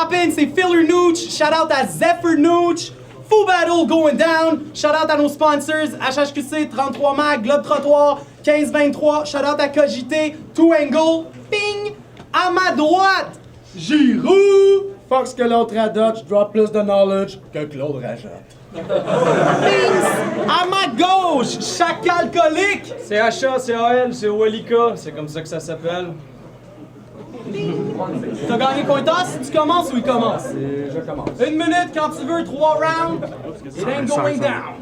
poppin'? C'est Filler Nooch. Shout out à Zephyr Nooch. Foo Battle going down. Shout out à nos sponsors. HHQC, 33 Mag, Globe Trottoir, 1523. Shout out à Cogité, Two Angle. Ping! À ma droite, Giroud. Fox que l'autre radote, je drop plus de knowledge que Claude rajoute. Pings! À ma gauche, Chacal Alcoolique. C'est Achat, c'est AL, c'est Walika, c'est comme ça que ça s'appelle. T'as gagné coin toss? Tu commences ou il commence? Je commence. 1 minute quand tu veux, 3 rounds. It ain't going down.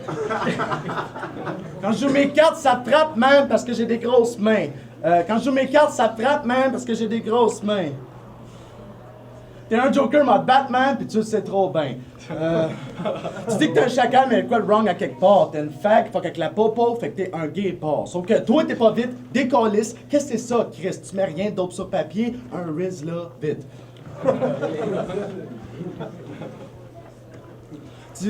Quand je joue mes cartes, ça frappe même parce que j'ai des grosses mains. Quand je joue mes cartes, ça frappe même parce que j'ai des grosses mains. T'es un Joker mode Batman, pis tu le sais trop bien. Tu dis que t'es un chacal, mais quoi de wrong à quelque part? T'es une fag, fuck avec la popo, fait que t'es un gay part. Sauf que toi, t'es pas vite, décalisse. Qu'est-ce que c'est ça, Chris? Tu mets rien d'autre sur papier, un Riz là, vite. Tu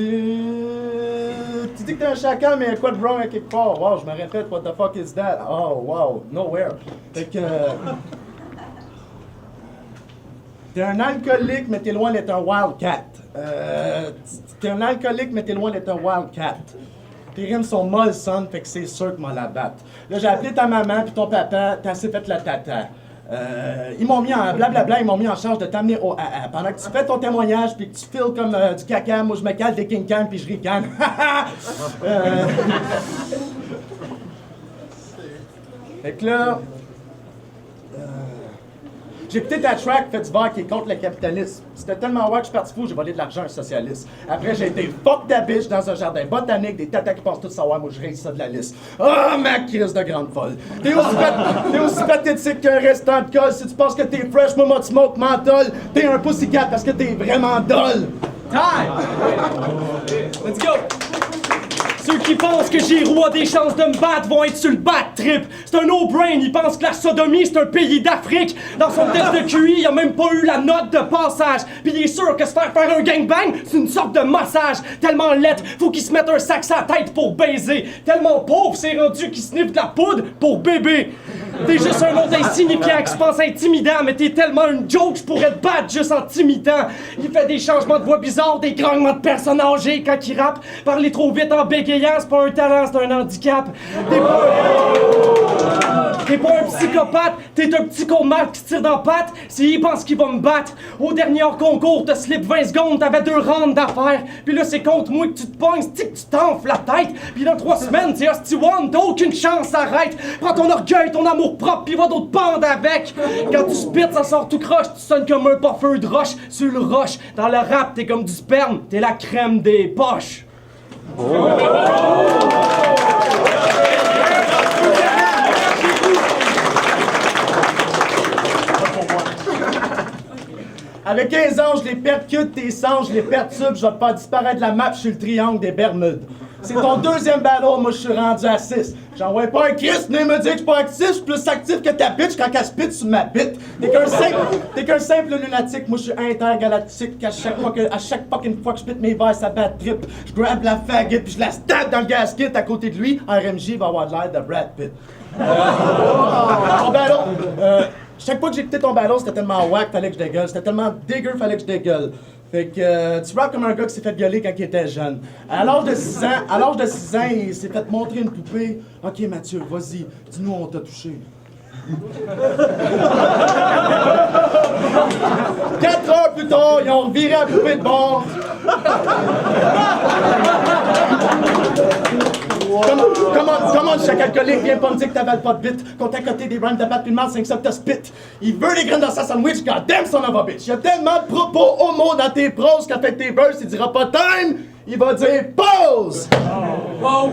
dis que t'es un chacal, mais quoi de wrong à quelque part? Wow, je me répète, what the fuck is that? Oh, wow, nowhere. Fait que... T'es un alcoolique, mais t'es loin d'être un wildcat. T'es un alcoolique, mais t'es loin d'être un wildcat. Tes rimes sont molles, son, fait que c'est sûr que m'en la batte. Là, j'ai appelé ta maman puis ton papa, t'as assez fait la tata. Ils m'ont mis en blablabla, ils m'ont mis en charge de t'amener au AA. Pendant que tu fais ton témoignage puis que tu files comme du caca, moi je me cale des King Can puis je ricane. Fait que là... J'ai écouté ta track, fait du verre qui est contre le capitalisme. C'était tellement wack que je suis parti fou, j'ai volé de l'argent à un socialiste. Après, j'ai été fuck ta bitch dans un jardin botanique, des tatas qui pensent tout savoir, moi je rince ça de la liste. Ah, ma crise de grande folle. T'es aussi pathétique qu'un restant de colle. Si tu penses que t'es fresh, moi, tu smoke menthol. T'es un pussycat parce que t'es vraiment dolle. Time! Let's go! Ceux qui pensent que Giroud a des chances de me battre vont être sur le bat trip. C'est un no-brain, ils pensent que la sodomie c'est un pays d'Afrique. Dans son test de QI, il a même pas eu la note de passage. Puis il est sûr que se faire un gangbang, c'est une sorte de massage. Tellement laid, faut qu'il se mette un sac sur la tête pour baiser. Tellement pauvre, c'est rendu qu'il sniffe de la poudre pour bébé. T'es juste un autre insignifiant qui se pense intimidant, mais t'es tellement une joke, je pourrais te battre juste en t'imitant. Il fait des changements de voix bizarres, des grognements de personnes âgées quand il rappe. Parler trop vite en bégayant, c'est pas un talent, c'est un handicap. T'es pas un psychopathe, t'es un petit con de mal qui se tire dans la patte. S'il pense qu'il va me battre, au dernier concours, t'as slip 20 secondes, t'avais 2 rounds d'affaires. Puis là, c'est contre moi que tu te pognes, c'est que tu t'enfles la tête. Puis dans 3 semaines, t'es Hostie One, t'as aucune chance, arrête. Prends ton orgueil, ton amour propre, pis va d'autres bandes avec. Quand tu spits, ça sort tout croche, tu sonnes comme un puffeur de roche sur le roche. Dans le rap, t'es comme du sperme, t'es la crème des poches. Avec 15 ans, je les percute, tes sangs, je les perturbe, je vais te faire disparaître de la map, je suis le triangle des Bermudes. C'est ton deuxième battle, moi je suis rendu à 6. J'envoie pas un Christ, venez me dire que je suis pas actif, je suis plus actif que ta bitch quand elle spit sur ma bite. T'es qu'un simple lunatique, moi je suis intergalactique. À chaque fucking fois que je spit mes verres, ça bat trip. Je grab la faggot puis je la stab dans le gasket à côté de lui. RMJ va avoir de l'air de Brad Pitt. Ton battle, chaque fois que j'écoutais ton battle, c'était tellement whack, fallait que je dégueule. C'était tellement dégueu, fallait que je dégueule. Fait que tu rappes comme un gars qui s'est fait violer quand il était jeune. À l'âge de 6 ans, il s'est fait montrer une poupée. Ok Mathieu, vas-y, dis-nous on t'a touché. 4 heures plus tard, ils ont viré la poupée de bord. Comment chaque alcoolique vient pas me dire que t'avales pas de bite? Qu'on t'a coté des rhymes de batte puis de mal 5 que t'as spit. Il veut des graines dans sa sandwich, goddamn son of a bitch. Y'a tellement de propos homo dans tes proses qu'après tes verses, il dira pas time, il va dire pause! Pause!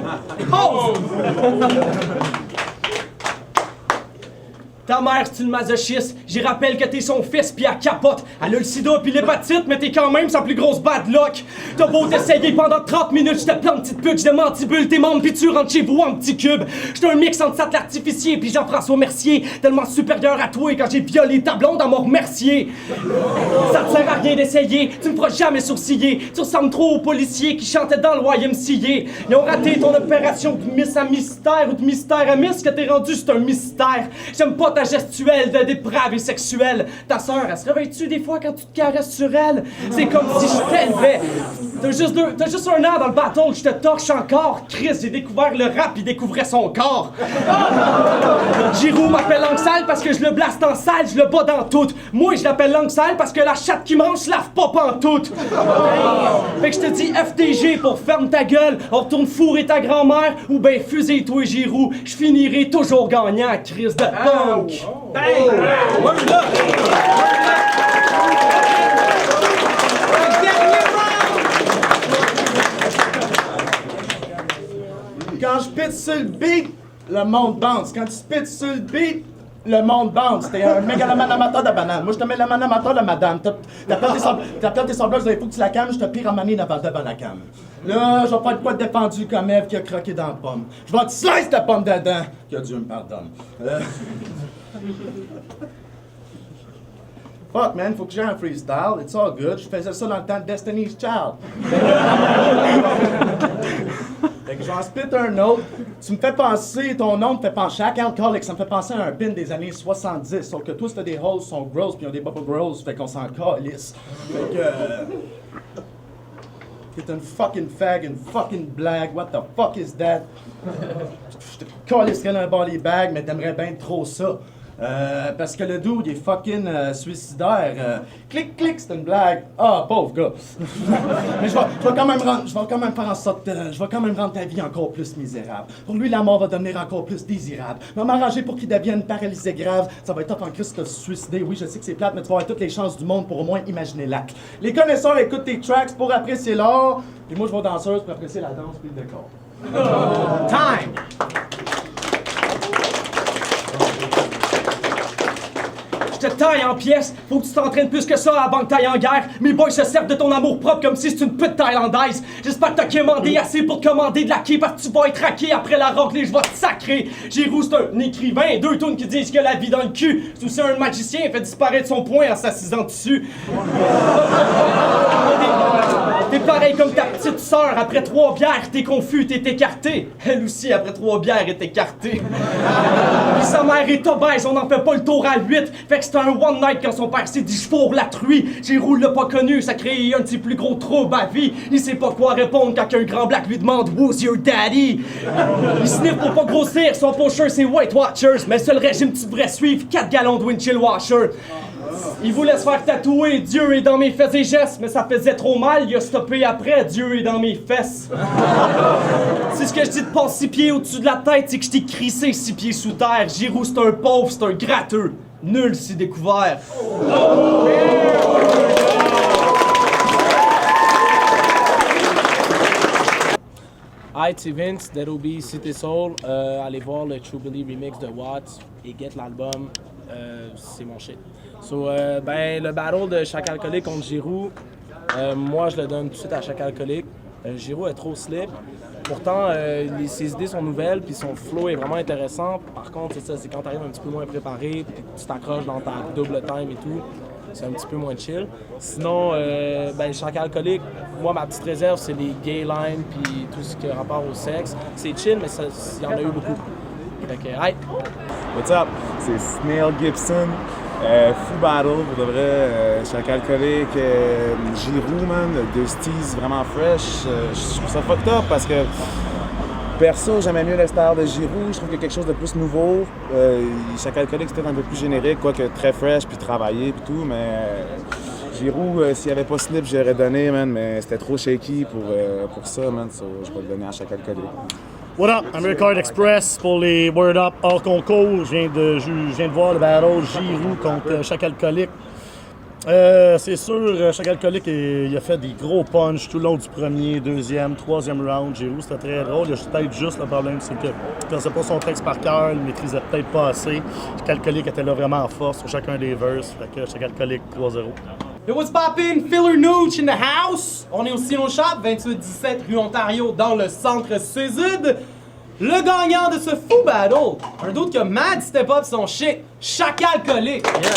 Ta mère, c'est une masochiste. J'y rappelle que t'es son fils pis elle capote. Elle a le sida pis l'hépatite, mais t'es quand même sa plus grosse bad luck. T'as beau t'essayer pendant 30 minutes, j'te plante petite pute, j'te mantibule tes membres pis tu rentres chez vous en petit cube. J'te un mix entre Sat l'artificier pis Jean-François Mercier, tellement supérieur à toi quand j'ai violé ta blonde à mon remercier. Ça te sert à rien d'essayer, tu me feras jamais sourciller. Tu ressembles trop aux policiers qui chantaient dans le YMCA. Ils ont raté ton opération de Miss à mystère ou de mystère à Miss, que t'es rendu, c'est un mystère. J'aime pas ta gestuelle de dépravé sexuel. Ta sœur, elle se réveille-tu des fois quand tu te caresses sur elle? C'est comme si je t'élevais. T'as juste un an dans le battle, je te torche encore. Chris, j'ai découvert le rap, il découvrait son corps. Giroud m'appelle langue sale parce que je le blaste en salle, je le bats dans tout. Moi, je l'appelle langue sale parce que la chatte qui mange se lave pas pantoute. Fait que je te dis FTG pour ferme ta gueule, on retourne fourrer ta grand-mère ou ben fusille toi Giroud, je finirai toujours gagnant, Chris de punk. Quand je pite sur le beat, le monde bounce. Quand tu pites sur le beat, le monde bounce. T'es un mégalomane amateur de banane. Moi, je te mets l'amane amateur de madame. T'as planté tes semblables, il faut que tu la calmes, je te pire à maner devant la cam. Là, je vais pas être quoi défendu comme Ève qui a croqué dans la pomme. Je vais te slice ta pomme dedans. Que Dieu me pardonne. Fuck, man, faut que j'ai un freestyle. It's all good. Je faisais ça dans le temps de Destiny's Child. Fait que j'en spit un autre. Tu me fais penser, ton nom me fait penser à Alcoholic, ça me fait penser à un pin des années 70. Sauf que tous, t'as des hoes sont gross, puis ils ont des bubble gross, fait qu'on s'en calisse. Fait que. T'es une fucking fag, une fucking blague, what the fuck is that? Je te calisserais dans un body bag, mais t'aimerais bien trop ça. Parce que le dude, il est fucking suicidaire. Clic, clic, c'est une blague. Ah, pauvre gars. Mais je vais quand même faire en sorte, je vais quand même rendre ta vie encore plus misérable. Pour lui, la mort va devenir encore plus désirable. Je vais m'arranger pour qu'il devienne paralysé grave. Ça va être top en Christ de se suicider. Oui, je sais que c'est plate, mais tu vas avoir toutes les chances du monde pour au moins imaginer l'acte. Les connaisseurs écoutent tes tracks pour apprécier l'art. Puis moi, je vais danseuse pour apprécier la danse puis le décor. Time! Je te taille en pièces, faut que tu t'entraînes plus que ça avant que t'ailles en guerre. Mes boys se servent de ton amour propre comme si c'est une pute thaïlandaise. J'espère que t'as commandé assez pour te commander de la quai parce que tu vas être raqué après la raclée, je vais te sacrer. Giroud c'est un écrivain, 2 tunes qui disent que la vie dans le cul. C'est aussi un magicien, il fait disparaître son poing en s'assisant dessus. T'es pareil comme ta petite sœur, après 3 bières, t'es confus, t'es écarté. Elle aussi, après 3 bières, est écartée. Puis sa mère est obèse, on n'en fait pas le tour à 8. Fait que c'était un one night quand son père s'est dit j'fourre la truie. Giroud l'a pas connu, ça crée un de ses plus gros troubles à vie. Il sait pas quoi répondre quand un grand black lui demande Who's your daddy? Il sniffe pour pas grossir, son pocheur c'est Weight Watchers. Mais le seul régime que tu devrais suivre, 4 gallons de Windshield Washer. Il voulait se faire tatouer Dieu est dans mes fesses et gestes, mais ça faisait trop mal, il a stoppé après Dieu est dans mes fesses. C'est ce que je dis de passer 6 pieds au-dessus de la tête, c'est que je t'ai crissé 6 pieds sous terre. Giroud c'est un pauvre, c'est un gratteux. Nul s'est découvert. Hi, c'est Vince d'Adobe City Soul. Allez voir le True Billy remix de Watts et get l'album. C'est mon shit. So, ben, le battle de Chaque Alcoolique contre Giroud, moi je le donne tout de suite à Chaque Alcoolique. Giroud est trop slip. Pourtant, ses idées sont nouvelles, puis son flow est vraiment intéressant. Par contre, c'est ça, c'est quand tu arrives un petit peu moins préparé, puis tu t'accroches dans ta double time et tout, c'est un petit peu moins chill. Sinon, ben, Chaque Alcoolique, moi, ma petite réserve, c'est les gay lines, puis tout ce qui a rapport au sexe. C'est chill, mais il y en a eu beaucoup. Fait que, hey! What's up? C'est Snail Gibson. Fou Battle, pour de vrai. Chaque Alcoolique. Giroud, man. De Steez vraiment fresh. Je trouve ça fucked up parce que perso, j'aimais mieux le style de Giroud. Je trouve qu'il y a quelque chose de plus nouveau. Chaque Alcoolique, c'était un peu plus générique, quoique très fresh, puis travaillé, puis tout. Mais Giroud, s'il n'y avait pas Slip, j'aurais donné, man. Mais c'était trop shaky pour ça, man. So, je vais le donner à Chaque Alcoolique. What up? Americard Express pour les Word Up hors concours. Je viens de voir le battle Giroud contre Chaque Alcoolique. C'est sûr, Chaque Alcoolique, il a fait des gros punch tout le long du premier, deuxième, troisième round. Giroud, c'était très drôle. Il y a peut-être juste le problème, c'est qu'il ne connaissait pas son texte par cœur, il ne maîtrisait peut-être pas assez. Chaque Alcoolique était là vraiment en force sur chacun des verses. Fait que Chaque Alcoolique 3-0. Yo, what's poppin'? Filler Nooch in the house! On est au Sino Shop, 2817 rue Ontario, dans le centre Céside. Le gagnant de ce fou battle, un d'autre que mad step up son shit, Chaque Alcoolique. Yeah.